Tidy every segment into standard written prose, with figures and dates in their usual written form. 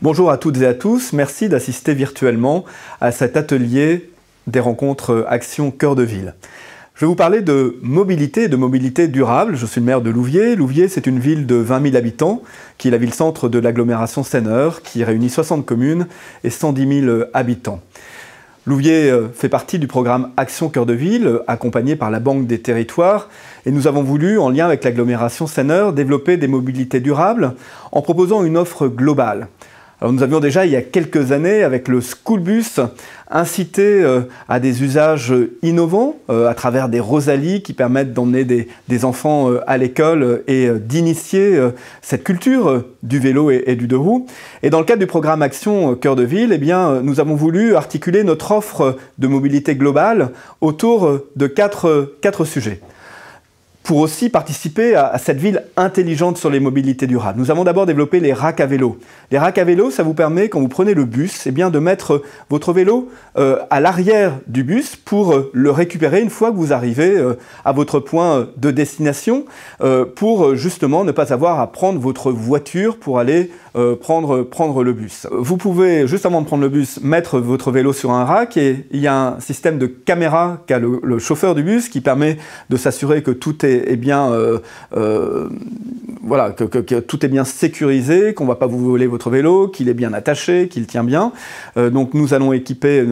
Bonjour à toutes et à tous, merci d'assister virtuellement à cet atelier des rencontres Action Cœur de Ville. Je vais vous parler de mobilité et de mobilité durable. Je suis le maire de Louviers. Louviers, c'est une ville de 20 000 habitants, qui est la ville-centre de l'agglomération Seine-Eure, qui réunit 60 communes et 110 000 habitants. Louviers fait partie du programme Action Cœur de Ville, accompagné par la Banque des Territoires. Et nous avons voulu, en lien avec l'agglomération Seine-Eure, développer des mobilités durables en proposant une offre globale. Alors nous avions déjà, il y a quelques années, avec le school bus, incité à des usages innovants à travers des Rosalie qui permettent d'emmener des enfants à l'école et d'initier cette culture du vélo et du deux roues. Et dans le cadre du programme Action Cœur de Ville, eh bien, nous avons voulu articuler notre offre de mobilité globale autour de quatre sujets, pour aussi participer à cette ville intelligente sur les mobilités durables. Nous avons d'abord développé les racks à vélo. Les racks à vélo, ça vous permet, quand vous prenez le bus, eh bien, de mettre votre vélo à l'arrière du bus pour le récupérer une fois que vous arrivez à votre point de destination, pour justement ne pas avoir à prendre votre voiture pour aller prendre le bus. Vous pouvez, juste avant de prendre le bus, mettre votre vélo sur un rack et il y a un système de caméra qu'a le chauffeur du bus qui permet de s'assurer que tout est bien, voilà, que tout est bien sécurisé, qu'on ne va pas vous voler votre vélo, qu'il est bien attaché, qu'il tient bien. Donc nous allons équiper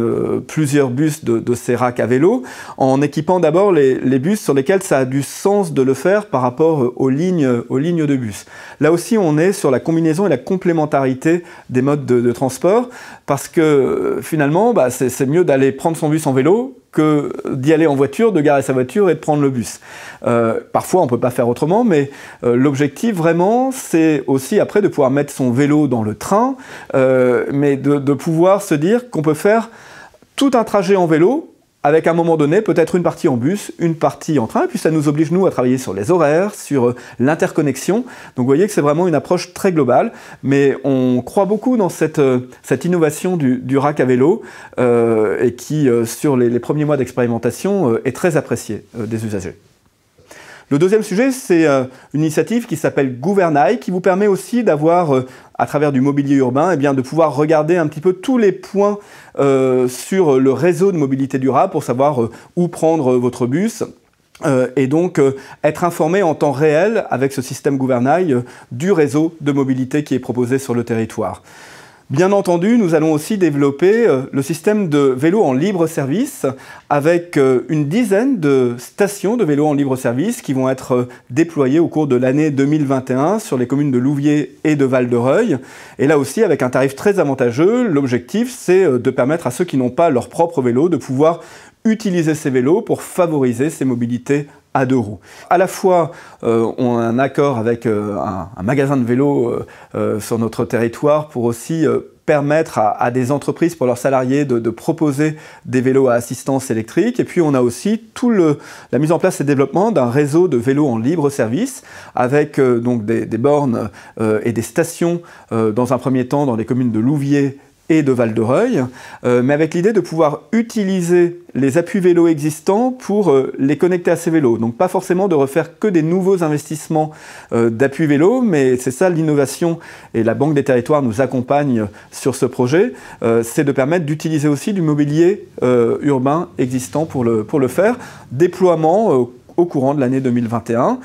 plusieurs bus de ces racks à vélo, en équipant d'abord les bus sur lesquels ça a du sens de le faire par rapport aux lignes de bus. Là aussi, on est sur la combinaison et la complémentarité des modes de transport, parce que finalement, c'est mieux d'aller prendre son bus en vélo que d'y aller en voiture, de garer sa voiture et de prendre le bus. Parfois, on ne peut pas faire autrement, mais l'objectif vraiment, c'est aussi après de pouvoir mettre son vélo dans le train, mais de pouvoir se dire qu'on peut faire tout un trajet en vélo, avec à un moment donné, peut-être une partie en bus, une partie en train, et puis ça nous oblige, nous, à travailler sur les horaires, sur l'interconnexion. Donc vous voyez que c'est vraiment une approche très globale, mais on croit beaucoup dans cette innovation du rack à vélo, et qui, sur les premiers mois d'expérimentation, est très appréciée des usagers. Le deuxième sujet, c'est une initiative qui s'appelle Gouvernail, qui vous permet aussi d'avoir, à travers du mobilier urbain, eh bien, de pouvoir regarder un petit peu tous les points sur le réseau de mobilité durable pour savoir où prendre votre bus. Et donc être informé en temps réel avec ce système Gouvernail du réseau de mobilité qui est proposé sur le territoire. Bien entendu, nous allons aussi développer le système de vélo en libre service avec une dizaine de stations de vélo en libre service qui vont être déployées au cours de l'année 2021 sur les communes de Louviers et de Val-de-Reuil. Et là aussi, avec un tarif très avantageux, l'objectif, c'est de permettre à ceux qui n'ont pas leur propre vélo de pouvoir utiliser ces vélos pour favoriser ces mobilités à deux roues. À la fois, on a un accord avec un magasin de vélos sur notre territoire pour aussi permettre à des entreprises, pour leurs salariés, de proposer des vélos à assistance électrique. Et puis on a aussi la mise en place et le développement d'un réseau de vélos en libre service avec donc des bornes et des stations dans un premier temps dans les communes de Louviers et de Val-de-Reuil, mais avec l'idée de pouvoir utiliser les appuis vélos existants pour les connecter à ces vélos. Donc pas forcément de refaire que des nouveaux investissements d'appui vélo, mais c'est ça l'innovation, et la Banque des Territoires nous accompagne sur ce projet, c'est de permettre d'utiliser aussi du mobilier urbain existant pour le faire. Déploiement au courant de l'année 2021,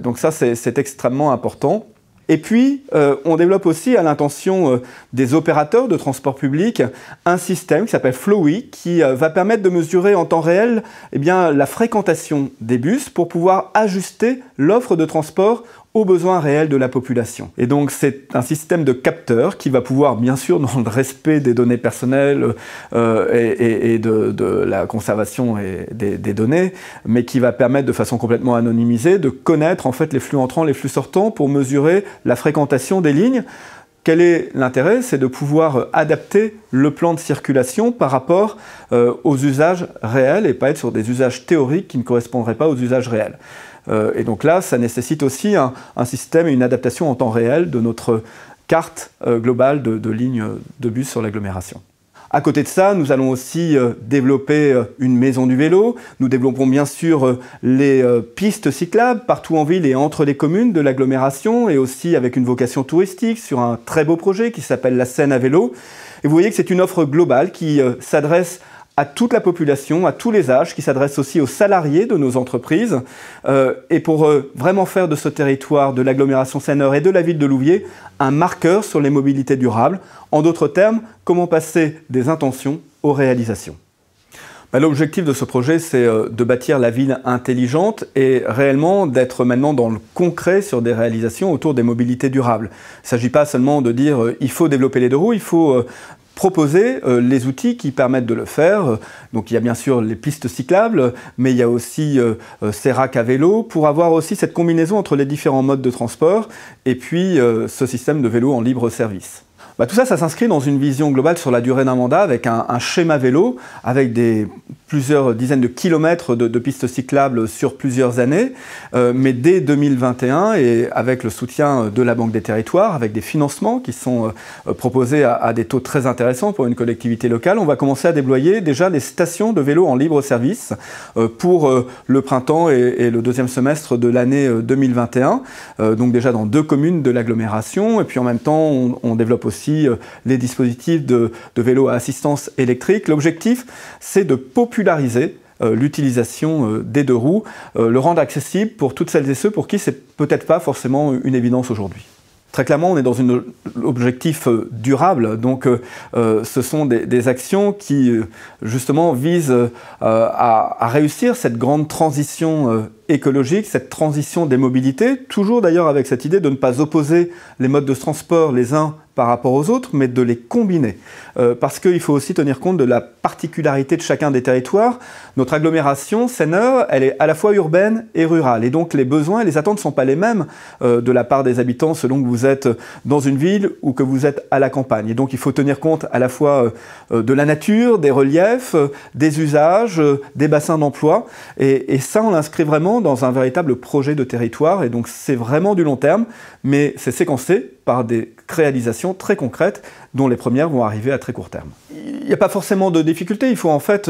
donc ça c'est extrêmement important. Et puis, on développe aussi à l'intention des opérateurs de transport public un système qui s'appelle Flowy, qui va permettre de mesurer en temps réel la fréquentation des bus pour pouvoir ajuster l'offre de transport aux besoins réels de la population. Et donc c'est un système de capteurs qui va pouvoir, bien sûr, dans le respect des données personnelles et de la conservation des données, mais qui va permettre de façon complètement anonymisée de connaître en fait les flux entrants, les flux sortants pour mesurer la fréquentation des lignes. Quel est l'intérêt? C'est de pouvoir adapter le plan de circulation par rapport aux usages réels et pas être sur des usages théoriques qui ne correspondraient pas aux usages réels. Et donc là, ça nécessite aussi un système et une adaptation en temps réel de notre carte globale de lignes de bus sur l'agglomération. À côté de ça, nous allons aussi développer une maison du vélo. Nous développons bien sûr les pistes cyclables partout en ville et entre les communes de l'agglomération et aussi avec une vocation touristique sur un très beau projet qui s'appelle la Seine à vélo. Et vous voyez que c'est une offre globale qui s'adresse à toute la population, à tous les âges, qui s'adresse aussi aux salariés de nos entreprises. Et pour vraiment faire de ce territoire, de l'agglomération Seine-Nord et de la ville de Louviers, un marqueur sur les mobilités durables. En d'autres termes, comment passer des intentions aux réalisations. L'objectif de ce projet, c'est de bâtir la ville intelligente et réellement d'être maintenant dans le concret sur des réalisations autour des mobilités durables. Il ne s'agit pas seulement de dire il faut développer les deux roues, il faut proposer les outils qui permettent de le faire. Donc il y a bien sûr les pistes cyclables, mais il y a aussi ces racks à vélo pour avoir aussi cette combinaison entre les différents modes de transport et puis ce système de vélo en libre service. Tout ça, ça s'inscrit dans une vision globale sur la durée d'un mandat avec un schéma vélo, avec plusieurs dizaines de kilomètres de pistes cyclables sur plusieurs années. Mais dès 2021, et avec le soutien de la Banque des Territoires, avec des financements qui sont proposés à des taux très intéressants pour une collectivité locale, on va commencer à déployer déjà des stations de vélo en libre service pour le printemps et le deuxième semestre de l'année 2021. Donc déjà dans 2 communes de l'agglomération. Et puis en même temps, on développe aussi les dispositifs de vélos à assistance électrique. L'objectif, c'est de populariser l'utilisation des 2 roues, le rendre accessible pour toutes celles et ceux pour qui c'est peut-être pas forcément une évidence aujourd'hui. Très clairement, on est dans un objectif durable, donc ce sont des actions qui justement visent à réussir cette grande transition écologique, cette transition des mobilités, toujours d'ailleurs avec cette idée de ne pas opposer les modes de transport les uns par rapport aux autres, mais de les combiner. Parce qu'il faut aussi tenir compte de la particularité de chacun des territoires. Notre agglomération, Seine-Nord, elle est à la fois urbaine et rurale. Et donc les besoins et les attentes ne sont pas les mêmes de la part des habitants selon que vous êtes dans une ville ou que vous êtes à la campagne. Et donc il faut tenir compte à la fois de la nature, des reliefs, des usages, des bassins d'emploi. Et ça, on l'inscrit vraiment dans un véritable projet de territoire. Et donc c'est vraiment du long terme, mais c'est séquencé par des réalisations très concrètes dont les premières vont arriver à très court terme. Il n'y a pas forcément de difficulté, il faut en fait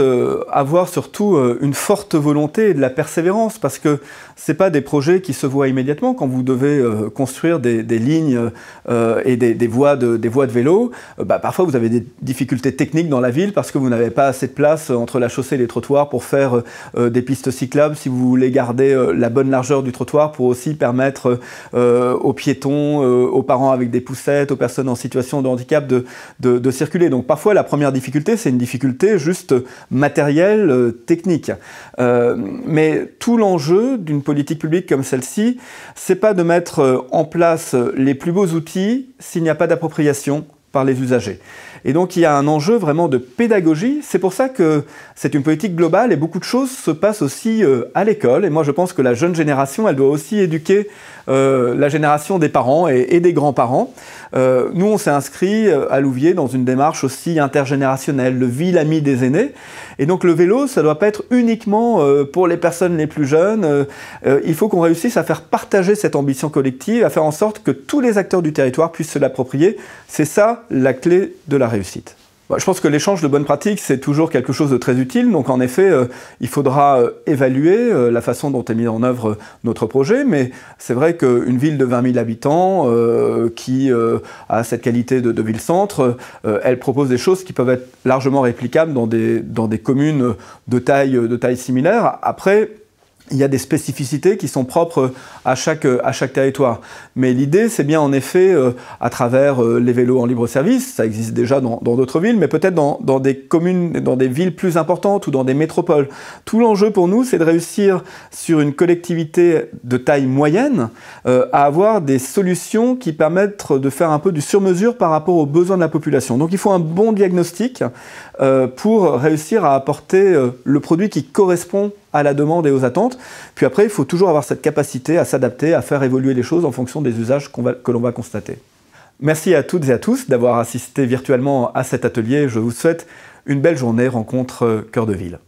avoir surtout une forte volonté et de la persévérance parce que ce n'est pas des projets qui se voient immédiatement quand vous devez construire des lignes et des voies de vélo. Parfois vous avez des difficultés techniques dans la ville parce que vous n'avez pas assez de place entre la chaussée et les trottoirs pour faire des pistes cyclables si vous voulez garder la bonne largeur du trottoir pour aussi permettre aux piétons, aux parents avec des poussettes, aux personnes en situation de handicap de circuler. Donc parfois la première difficulté, c'est une difficulté juste matérielle, technique. Mais tout l'enjeu d'une politique publique comme celle-ci, c'est pas de mettre en place les plus beaux outils s'il n'y a pas d'appropriation par les usagers. Et donc il y a un enjeu vraiment de pédagogie. C'est pour ça que c'est une politique globale et beaucoup de choses se passent aussi à l'école. Et moi je pense que la jeune génération, elle doit aussi éduquer la génération des parents et des grands-parents. Nous on s'est inscrit à Louviers dans une démarche aussi intergénérationnelle, le ville ami des aînés. Et donc le vélo, ça ne doit pas être uniquement pour les personnes les plus jeunes. Il faut qu'on réussisse à faire partager cette ambition collective, à faire en sorte que tous les acteurs du territoire puissent se l'approprier. C'est ça la clé de la réussite. Je pense que l'échange de bonnes pratiques, c'est toujours quelque chose de très utile. Donc en effet, il faudra évaluer la façon dont est mis en œuvre notre projet. Mais c'est vrai qu'une ville de 20 000 habitants qui a cette qualité de ville-centre, elle propose des choses qui peuvent être largement réplicables dans des communes de taille similaire. Après, il y a des spécificités qui sont propres à chaque territoire. Mais l'idée, c'est bien en effet, à travers les vélos en libre service, ça existe déjà dans d'autres villes, mais peut-être dans des communes, dans des villes plus importantes ou dans des métropoles. Tout l'enjeu pour nous, c'est de réussir sur une collectivité de taille moyenne à avoir des solutions qui permettent de faire un peu du sur-mesure par rapport aux besoins de la population. Donc il faut un bon diagnostic pour réussir à apporter le produit qui correspond à la demande et aux attentes. Puis après, il faut toujours avoir cette capacité à s'adapter, à faire évoluer les choses en fonction des usages que l'on va constater. Merci à toutes et à tous d'avoir assisté virtuellement à cet atelier. Je vous souhaite une belle journée rencontre Cœur de Ville.